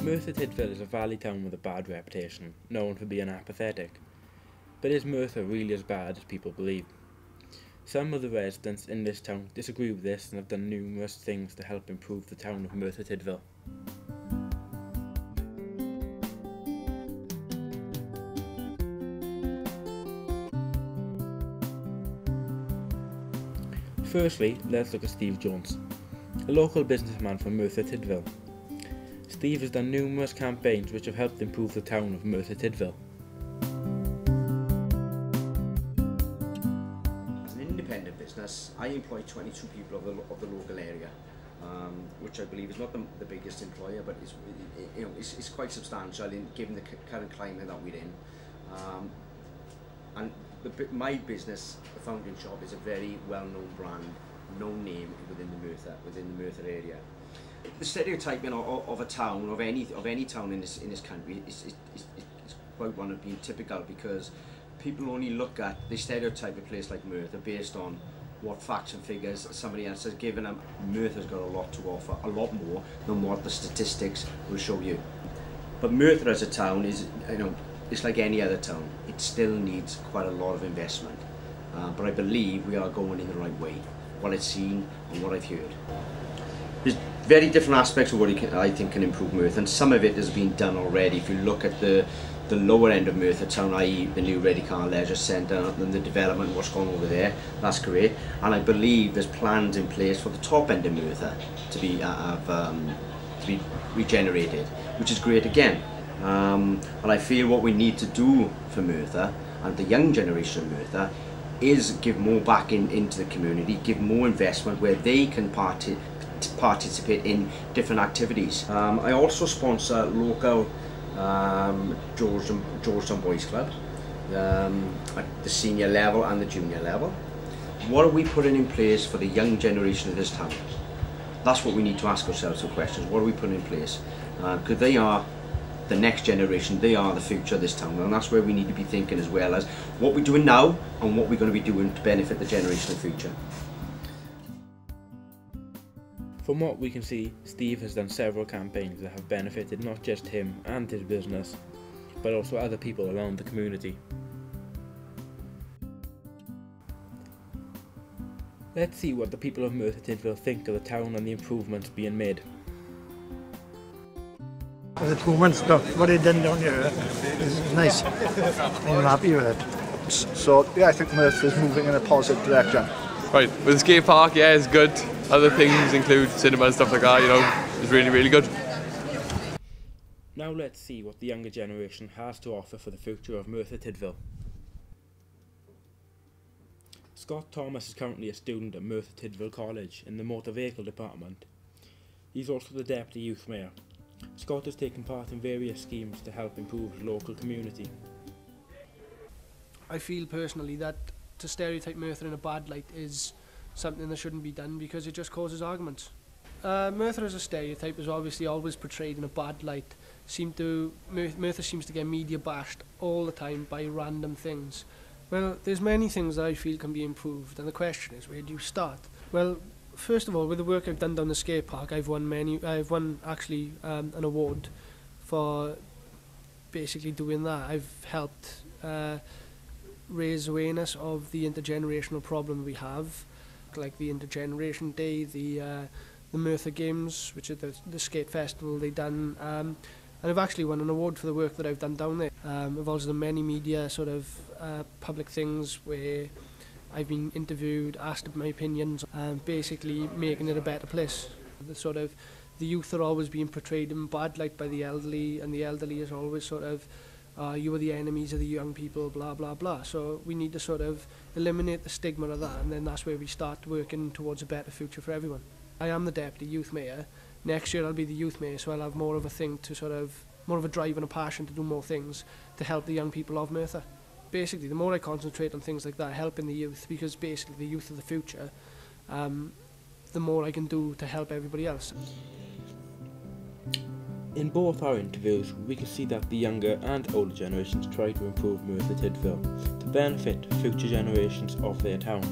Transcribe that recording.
Merthyr Tydfil is a valley town with a bad reputation, known for being apathetic. But is Merthyr really as bad as people believe? Some of the residents in this town disagree with this and have done numerous things to help improve the town of Merthyr Tydfil. Firstly, let's look at Steve Jones, a local businessman from Merthyr Tydfil. Steve has done numerous campaigns which have helped improve the town of Merthyr Tydfil. As an independent business, I employ 22 people of the local area, which I believe is not the biggest employer, but it's quite substantial given the current climate that we're in. And my business, the Fountain Shop, is a very well-known brand, known name within the Merthyr area. The stereotyping of a town, of any town in this country, is quite one of being typical, because people only look at the stereotype of a place like Merthyr based on what facts and figures somebody else has given them. Merthyr's got a lot to offer, a lot more than what the statistics will show you. But Merthyr as a town is, it's like any other town. It still needs quite a lot of investment, but I believe we are going in the right way. What I've seen and what I've heard. There's very different aspects of what I think can improve Merthyr, and some of it has been done already. If you look at the lower end of Merthyr town, i.e. the new Ready Car Leisure Centre and the development, what's gone over there, that's great. And I believe there's plans in place for the top end of Merthyr to be regenerated, which is great again. And I feel what we need to do for Merthyr and the young generation of Merthyr is give more back into the community, give more investment where they can participate in different activities. I also sponsor local Georgetown Boys Club at the senior level and the junior level. What are we putting in place for the young generation of this town? That's what we need to ask ourselves the questions. What are we putting in place? Because they are the next generation, they are the future of this town, and that's where we need to be thinking, as well as what we're doing now and what we're going to be doing to benefit the generation of the future. From what we can see, Steve has done several campaigns that have benefited not just him and his business, but also other people around the community. Let's see what the people of Merthyr Tydfil think of the town and the improvements being made. The improvements, what they've done down here is nice. I'm happy with it. So yeah, I think Merthyr is moving in a positive direction. Right, with the skate park, yeah, it's good. Other things include cinema and stuff like that, it's really, really good. Now let's see what the younger generation has to offer for the future of Merthyr Tydfil. Scott Thomas is currently a student at Merthyr Tydfil College in the motor vehicle department. He's also the deputy youth mayor. Scott has taken part in various schemes to help improve his local community. I feel personally that to stereotype Merthyr in a bad light is something that shouldn't be done, because it just causes arguments. Merthyr as a stereotype is obviously always portrayed in a bad light. Merthyr seems to get media bashed all the time by random things. Well, there's many things that I feel can be improved, and the question is, where do you start? Well, first of all, with the work I've done down the skate park, I've won actually an award for basically doing that. I've helped raise awareness of the intergenerational problem we have, like the Intergeneration Day, the Merthyr Games, which is the skate festival they done, and I've actually won an award for the work that I've done down there. I've also done many media public things where I've been interviewed, asked my opinions, and basically making it a better place. The youth are always being portrayed in bad light by the elderly, and the elderly is always you are the enemies of the young people, blah blah blah. So we need to eliminate the stigma of that, and then that's where we start working towards a better future for everyone. I am the deputy youth mayor. Next year I'll be the youth mayor, so I'll have more of a thing to more of a drive and a passion to do more things to help the young people of Merthyr. Basically, the more I concentrate on things like that, helping the youth, because basically the youth of the future, the more I can do to help everybody else. In both our interviews, we can see that the younger and older generations try to improve Merthyr Tydfil to benefit future generations of their town.